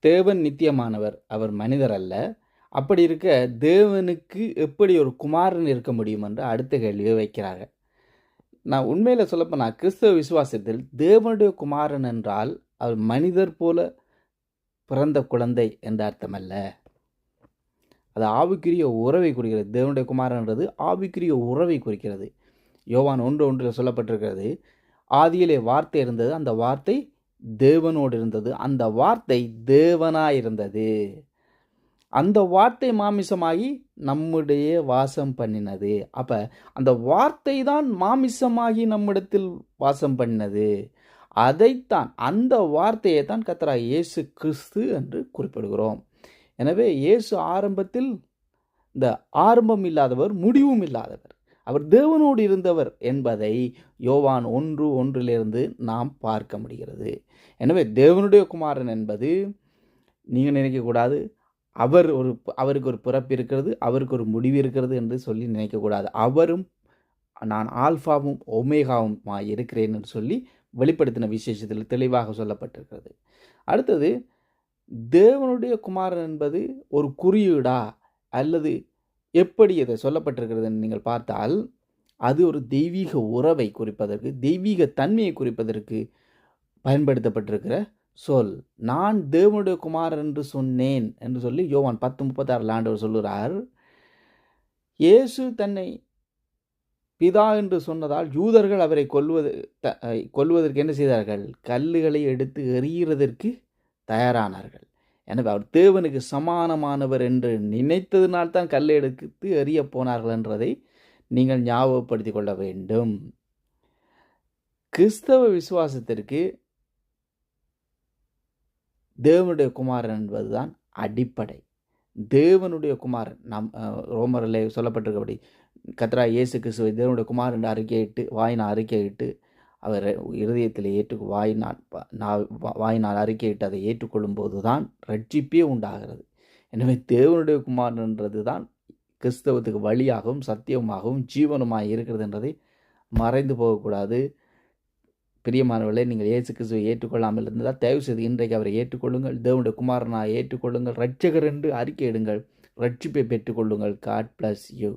தேவன் நித்தியமானவர், அவர் மனிதர் அல்ல. அப்படி இருக்க தேவனுக்கு எப்படி ஒரு குமாரன் இருக்க முடியும் என்று அடுத்த கேள்வியை வைக்கிறார்கள். நான் உண்மையில சொல்லப்போனா கிறிஸ்தவ விசுவாசத்தில் தேவனுடைய குமாரன் என்றால் அவர் மனிதர் போல பிறந்த குழந்தை என்ற அர்த்தமல்ல. அது ஆவிக்குரிய உறவை குறிக்கிறது. தேவனுடைய குமாரன்றது ஆவிக்குரிய உறவை குறிக்கிறது. யோவான் 1:1 சொல்லப்பட்டிருக்கிறது, ஆதியிலே வார்த்தை இருந்தது, அந்த வார்த்தை தேவனோடு இருந்தது, அந்த வார்த்தை தேவனாயிருந்தது, அந்த வார்த்தை மாமிசமாகி நம்முடைய வாசம் பண்ணினது. அப்ப அந்த வார்த்தை தான் மாமிசமாகி நம்மிடத்தில் வாசம் பண்ணினது. அதைத்தான், அந்த வார்த்தையை தான் கர்த்தராகிய இயேசு கிறிஸ்து என்று குறிப்பிடுகிறோம். எனவே இயேசு ஆரம்பத்தில் இந்த ஆரம்பம் இல்லாதவர், முடிவும் இல்லாதவர், அவர் தேவனோடு இருந்தவர் என்பதை யோவான் 1:1 நாம் பார்க்க முடிகிறது. எனவே தேவனுடைய குமாரன் என்பது நீங்கள் நினைக்கக்கூடாது அவருக்கு ஒரு பிறப்பு இருக்கிறது, அவருக்கு ஒரு முடிவு இருக்கிறது என்று சொல்லி நினைக்கக்கூடாது. அவரும் நான் ஆல்பாவும் ஒமேகாவும் இருக்கிறேன் என்று சொல்லி வெளிப்படுத்தின விசேஷத்தில் தெளிவாக சொல்லப்பட்டிருக்கிறது. அடுத்தது, தேவனுடைய குமாரன் என்பது ஒரு குறியீடா அல்லது எப்படி இதை சொல்லப்பட்டிருக்கிறது நீங்கள் பார்த்தால், அது ஒரு தெய்வீக உறவை குறிப்பதற்கு, தெய்வீக தன்மையை குறிப்பதற்கு பயன்படுத்தப்பட்டிருக்கிற சொல். நான் தேவனுடைய குமாரன் என்று சொன்னேன் என்று சொல்லி யோவான் 10:36 ஆண்டவர் சொல்லுகிறார். இயேசு தன்னை பிதா என்று சொன்னதால் யூதர்கள் அவரை கொல்வதற்கு என்ன செய்தார்கள்? கல்லுகளை எடுத்து எறிகிறதற்கு தயாரானார்கள். எனவே அவர் தேவனுக்கு சமானமானவர் என்று நினைத்ததினால்தான் கல்லை எடுத்து எறிய போனார்கள் என்றதை நீங்கள் ஞாபகப்படுத்திக் கொள்ள வேண்டும். கிறிஸ்தவ விசுவாசத்திற்கு தேவனுடைய குமாரன் என்பதுதான் அடிப்படை. தேவனுடைய குமாரன், நாம் ரோமரிலே சொல்லப்பட்டிருக்கபடி கர்த்தராகிய இயேசு கிறிஸ்துவை தேவனுடைய குமாரன் என்று அறிக்கையிட்டு, வாயினால் அறிக்கையிட்டு, அவர் இருதயத்தில் வாயினால் அறிக்கையிட்டு அதை ஏற்றுக்கொள்ளும் போது தான் ரட்சிப்பே உண்டாகிறது. எனவே தேவனுடைய குமாரன் என்றது தான் கிறிஸ்தவத்துக்கு வழியாகவும் சத்தியமாகவும் ஜீவனுமாய் இருக்கிறது என்றதை மறைந்து போகக்கூடாது. பிரியமானவர்களே, நீங்கள் இயேசு கிறிஸ்துவை ஏற்றுக்கொள்ளாமல் இருந்தால் தயவு செய்து இன்றைக்கு அவரை ஏற்றுக்கொள்ளுங்கள். தேவனுடைய குமாரனாக ஏற்றுக்கொள்ளுங்கள். இரட்சகர் என்று அறிக்கையிடுங்கள். ரட்சிப்பை பெற்றுக்கொள்ளுங்கள். God bless you.